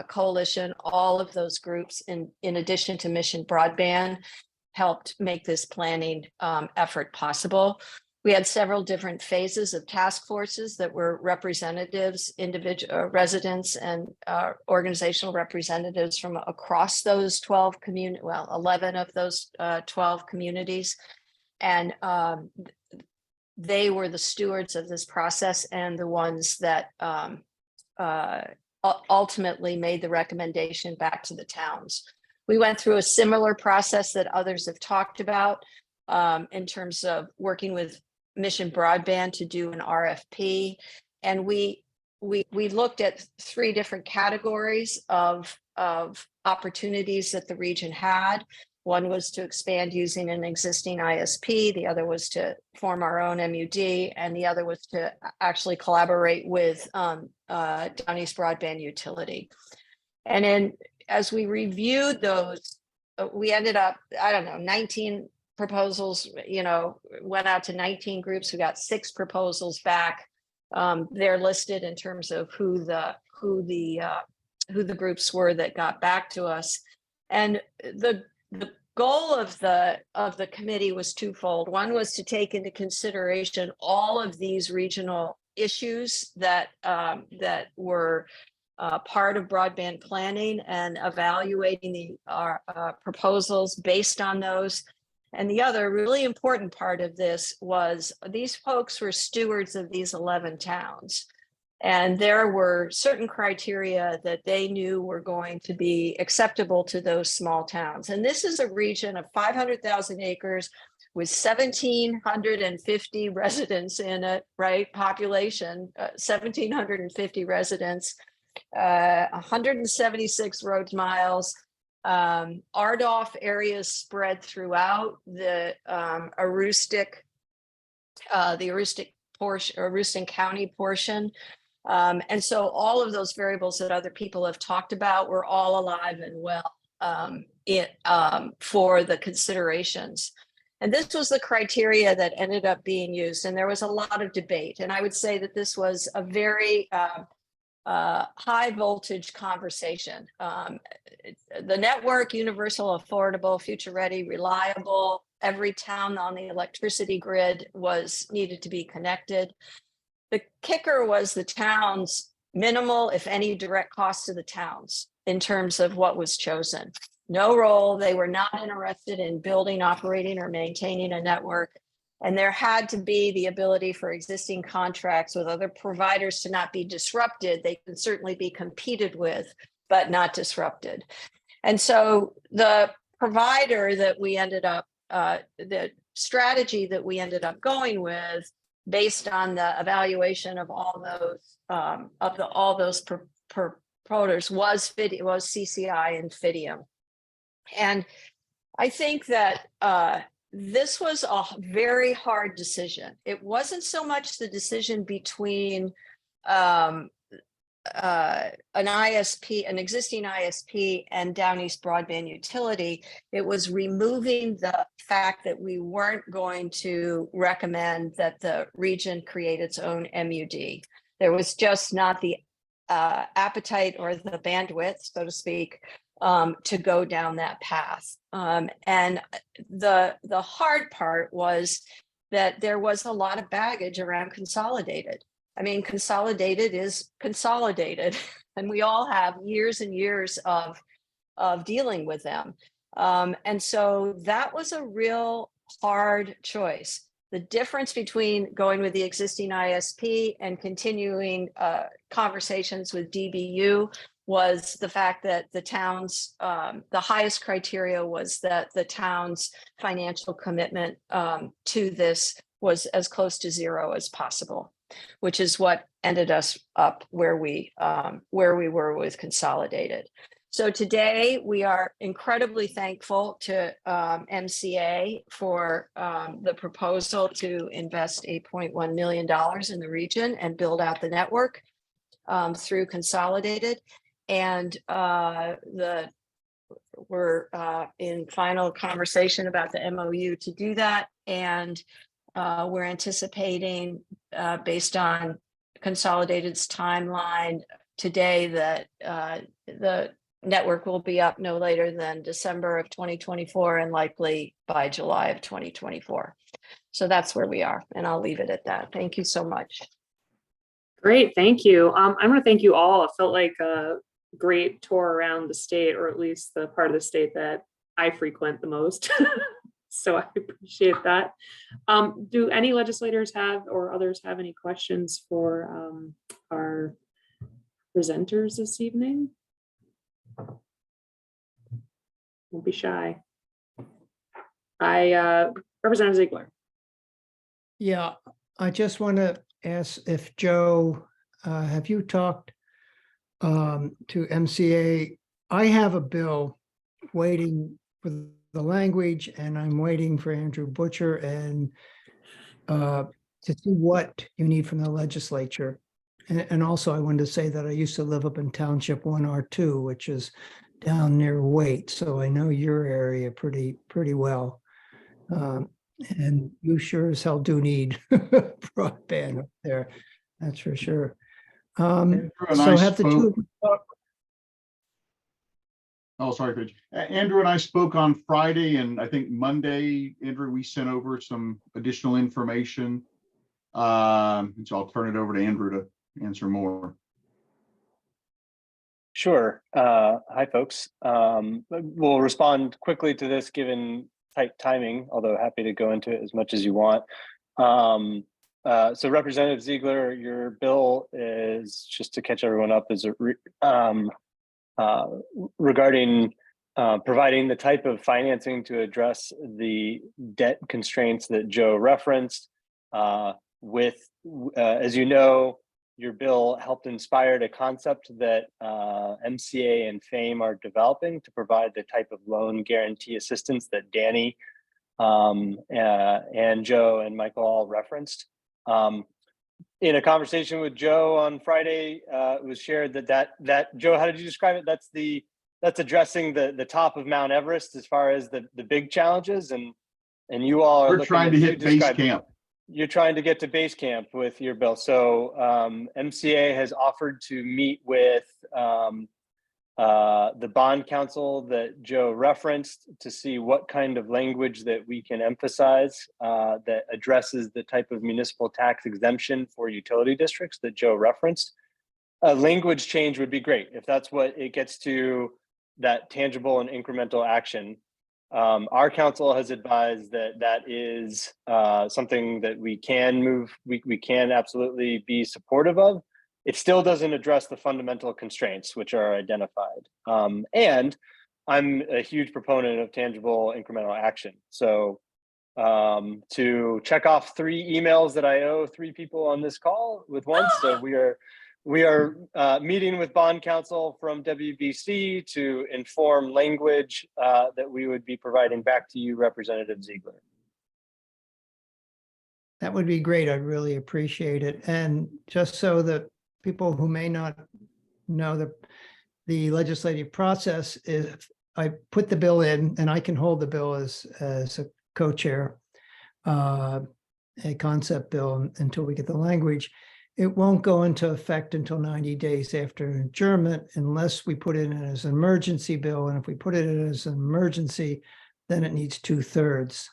Coalition, all of those groups in addition to Mission Broadband helped make this planning effort possible. We had several different phases of task forces that were representatives, individual residents, and organizational representatives from across those 12 communities, 11 of those 12 communities. And they were the stewards of this process and the ones that ultimately made the recommendation back to the towns. We went through a similar process that others have talked about in terms of working with Mission Broadband to do an RFP. And we looked at 3 different categories of opportunities that the region had. One was to expand using an existing ISP. The other was to form our own MUD. And the other was to actually collaborate with Down East Broadband Utility. And then as we reviewed those, we ended up, 19 proposals, went out to 19 groups. We got 6 proposals back. They're listed in terms of who the groups were that got back to us. And the goal of the committee was twofold. One was to take into consideration all of these regional issues that were part of broadband planning and evaluating our proposals based on those. And the other really important part of this was these folks were stewards of these 11 towns. And there were certain criteria that they knew were going to be acceptable to those small towns. And this is a region of 500,000 acres with 1,750 residents in it, right? Population, 1,750 residents, 176 road miles, RDOF areas spread throughout the Aroostook County portion. And so all of those variables that other people have talked about were all alive and well for the considerations. And this was the criteria that ended up being used. And there was a lot of debate. And I would say that this was a very high voltage conversation. The network, universal, affordable, future ready, reliable. Every town on the electricity grid needed to be connected. The kicker was the town's minimal, if any, direct cost to the towns in terms of what was chosen. No role. They were not interested in building, operating, or maintaining a network. And there had to be the ability for existing contracts with other providers to not be disrupted. They can certainly be competed with, but not disrupted. And so the provider that we ended up, the strategy that we ended up going with, based on the evaluation of all those providers, was CCI and Fidium. And I think that this was a very hard decision. It wasn't so much the decision between an ISP, an existing ISP, and Down East Broadband Utility. It was removing the fact that we weren't going to recommend that the region create its own MUD. There was just not the appetite or the bandwidth, so to speak, to go down that path. And the hard part was that there was a lot of baggage around Consolidated. I mean, Consolidated is Consolidated, and we all have years and years of dealing with them. And so that was a real hard choice. The difference between going with the existing ISP and continuing conversations with DBU was the fact that the town's, the highest criteria was that the town's financial commitment to this was as close to zero as possible, which is what ended us up where we were with Consolidated. So today we are incredibly thankful to MCA for the proposal to invest $8.1 million in the region and build out the network through Consolidated. And we're in final conversation about the MOU to do that. And we're anticipating, based on Consolidated's timeline today, that the network will be up no later than December of 2024 and likely by July of 2024. So that's where we are, and I'll leave it at that. Thank you so much. Great, thank you. I'm going to thank you all. It felt like a great tour around the state, or at least the part of the state that I frequent the most. So I appreciate that. Do any legislators have, or others have, any questions for our presenters this evening? Don't be shy. Representative Ziegler. Yeah, I just want to ask if Joe, have you talked to MCA? I have a bill waiting for the language, and I'm waiting for Andrew Butcher and to see what you need from the legislature. And also I wanted to say that I used to live up in Township 1R2, which is down near Waite. So I know your area pretty well. And you sure as hell do need broadband up there. That's for sure. So have the two. Oh, sorry, Paige. Andrew and I spoke on Friday, and I think Monday, Andrew, we sent over some additional information. And so I'll turn it over to Andrew to answer more. Sure. Hi, folks. We'll respond quickly to this given tight timing, although happy to go into it as much as you want. So Representative Ziegler, your bill is, just to catch everyone up, is regarding providing the type of financing to address the debt constraints that Joe referenced. As you know, your bill helped inspire a concept that MCA and FAME are developing to provide the type of loan guarantee assistance that Danny and Joe and Michael all referenced. In a conversation with Joe on Friday, it was shared that Joe, how did you describe it? That's addressing the top of Mount Everest as far as the big challenges, and you all are We're trying to hit base camp. You're trying to get to base camp with your bill. So MCA has offered to meet with the bond counsel that Joe referenced to see what kind of language that we can emphasize that addresses the type of municipal tax exemption for utility districts that Joe referenced. A language change would be great if that's what it gets to, that tangible and incremental action. Our council has advised that is something that we can move, we can absolutely be supportive of. It still doesn't address the fundamental constraints which are identified. And I'm a huge proponent of tangible incremental action. So to check off 3 emails that I owe 3 people on this call with once. So we are meeting with bond counsel from WBC to inform language that we would be providing back to you, Representative Ziegler. That would be great. I'd really appreciate it. And just so that people who may not know the legislative process, is I put the bill in, and I can hold the bill as a co-chair, a concept bill, until we get the language. It won't go into effect until 90 days after adjournment unless we put it in as an emergency bill. And if we put it in as an emergency, then it needs 2/3.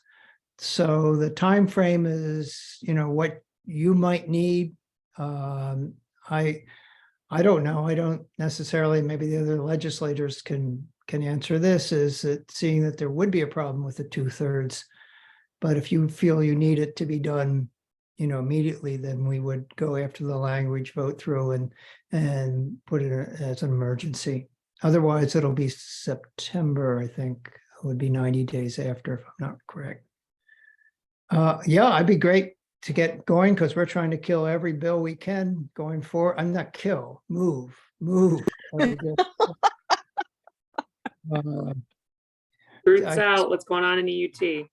So the time frame is, what you might need. I don't know. I don't necessarily, maybe the other legislators can answer this, is that seeing that there would be a problem with the 2/3. But if you feel you need it to be done, immediately, then we would go after the language, vote through and put it as an emergency. Otherwise, it'll be September, I think. It would be 90 days after, if I'm not correct. Yeah, I'd be great to get going, because we're trying to kill every bill we can going forward. I'm not kill, move. Roots out, what's going on in the UT?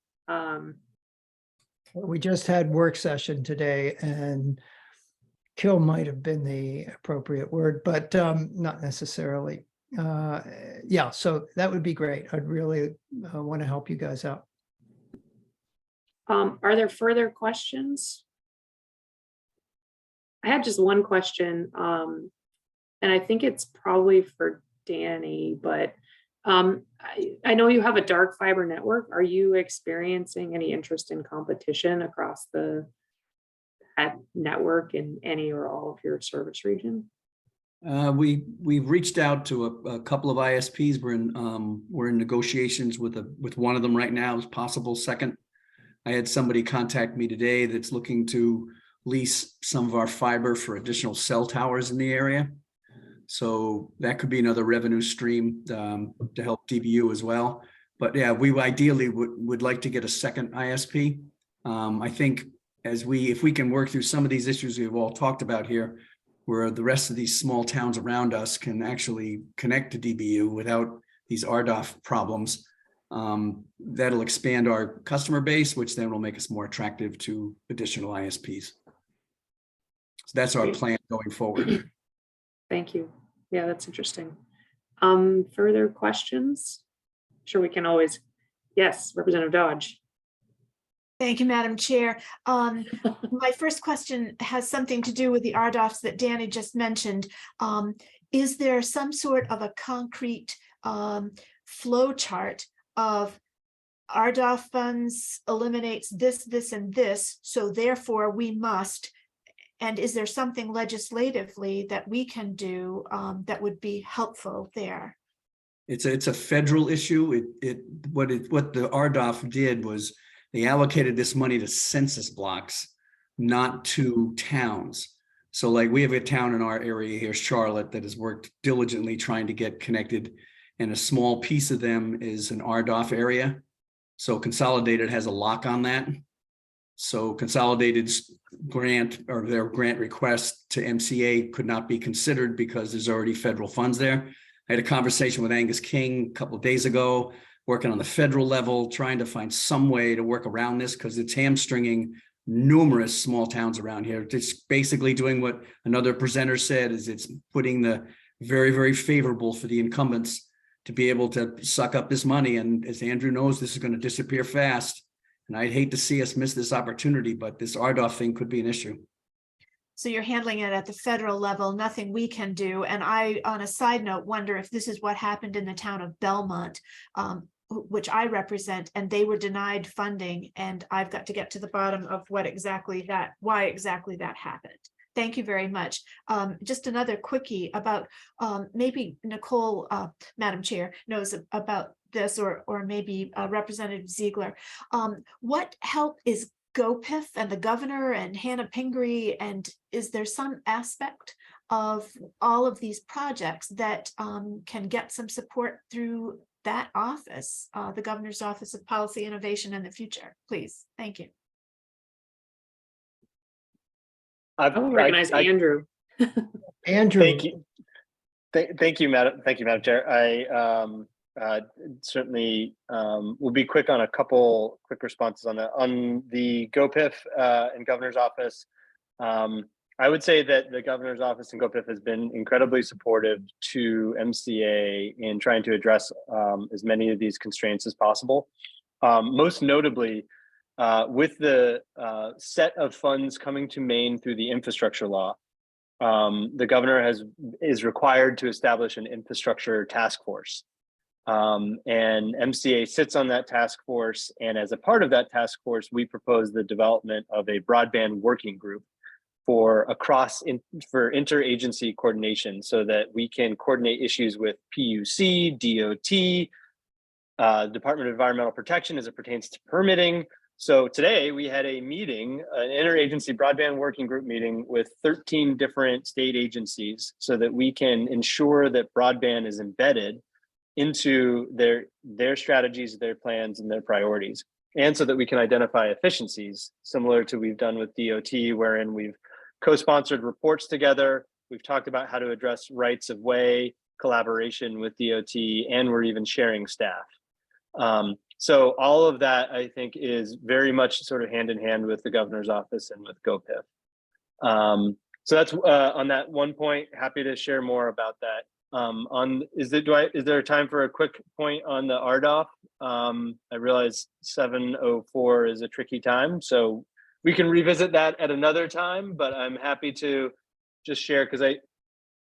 We just had work session today, and kill might have been the appropriate word, but not necessarily. Yeah, so that would be great. I'd really want to help you guys out. Are there further questions? I have just one question, and I think it's probably for Danny, but I know you have a dark fiber network. Are you experiencing any interest in competition across that network in any or all of your service region? We've reached out to a couple of ISPs. We're in negotiations with one of them right now as possible second. I had somebody contact me today that's looking to lease some of our fiber for additional cell towers in the area. So that could be another revenue stream to help DBU as well. But yeah, we ideally would like to get a second ISP. I think if we can work through some of these issues we've all talked about here, where the rest of these small towns around us can actually connect to DBU without these RDOF problems, that'll expand our customer base, which then will make us more attractive to additional ISPs. So that's our plan going forward. Thank you. Yeah, that's interesting. Further questions? Sure, we can always. Yes, Representative Dodge. Thank you, Madam Chair. My first question has something to do with the RDOFs that Danny just mentioned. Is there some sort of a concrete flow chart of RDOF funds eliminates this, this, and this, so therefore we must? And is there something legislatively that we can do that would be helpful there? It's a federal issue. What the RDOF did was they allocated this money to census blocks, not to towns. So like we have a town in our area here, Charlotte, that has worked diligently trying to get connected. and a small piece of them is an RDOF area. So Consolidated has a lock on that. So Consolidated's grant or their grant request to MCA could not be considered because there's already federal funds there. I had a conversation with Angus King a couple of days ago, working on the federal level, trying to find some way to work around this because it's hamstringing numerous small towns around here. It's basically doing what another presenter said, is it's putting the very, very favorable for the incumbents to be able to suck up this money. And as Andrew knows, this is going to disappear fast. And I'd hate to see us miss this opportunity, but this RDOF thing could be an issue. So you're handling it at the federal level, nothing we can do. And I, on a side note, wonder if this is what happened in the town of Belmont, which I represent, and they were denied funding. And I've got to get to the bottom of why exactly that happened. Thank you very much. Just another quickie about maybe Nicole, Madam Chair, knows about this, or maybe Representative Ziegler. What help is GoPIF and the governor and Hannah Pingree, and is there some aspect of all of these projects that can get some support through that office, the governor's office of policy innovation in the future? Please. Thank you. I'll recognize Andrew. Andrew. Thank you. Thank you, Madam Chair. I certainly will be quick on a couple quick responses on that. On the GoPIF and governor's office, I would say that the governor's office and GoPIF has been incredibly supportive to MCA in trying to address as many of these constraints as possible. Most notably, with the set of funds coming to Maine through the infrastructure law, the governor is required to establish an infrastructure task force. And MCA sits on that task force. And as a part of that task force, we propose the development of a broadband working group for interagency coordination so that we can coordinate issues with PUC, DOT, Department of Environmental Protection as it pertains to permitting. So today we had a meeting, an interagency broadband working group meeting with 13 different state agencies so that we can ensure that broadband is embedded into their strategies, their plans, and their priorities. And so that we can identify efficiencies similar to we've done with DOT, wherein we've co-sponsored reports together. We've talked about how to address rights of way, collaboration with DOT, and we're even sharing staff. So all of that, I think, is very much sort of hand in hand with the governor's office and with GoPIF. So that's on that one point. Happy to share more about that. Is there time for a quick point on the RDOF? I realize 7:04 is a tricky time, so we can revisit that at another time. But I'm happy to just share because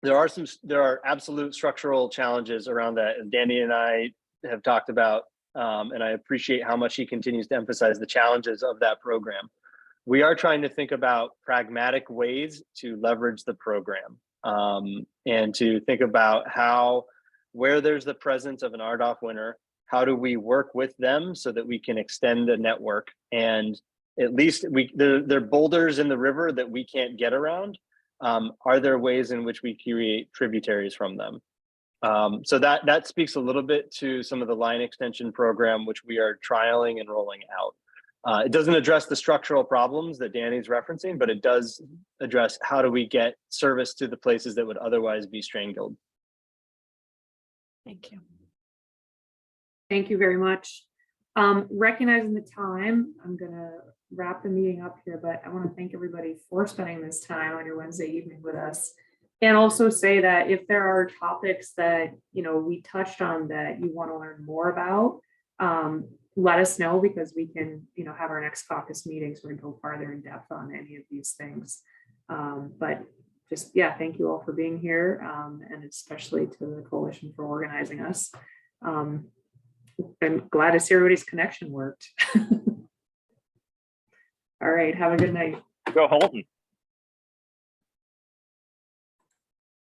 there are absolute structural challenges around that, and Danny and I have talked about. And I appreciate how much he continues to emphasize the challenges of that program. We are trying to think about pragmatic ways to leverage the program and to think about where there's the presence of an RDOF winner, how do we work with them so that we can extend the network, and at least there are boulders in the river that we can't get around. Are there ways in which we create tributaries from them? So that speaks a little bit to some of the line extension program, which we are trialing and rolling out. It doesn't address the structural problems that Danny's referencing, but it does address how do we get service to the places that would otherwise be strangled. Thank you. Thank you very much. Recognizing the time, I'm going to wrap the meeting up here, but I want to thank everybody for spending this time on your Wednesday evening with us. And also say that if there are topics that, we touched on that you want to learn more about, let us know, because we can, have our next caucus meetings where we go farther in depth on any of these things. But just, thank you all for being here, and especially to the coalition for organizing us. I'm glad to see everybody's connection worked. All right, have a good night. Go Holton.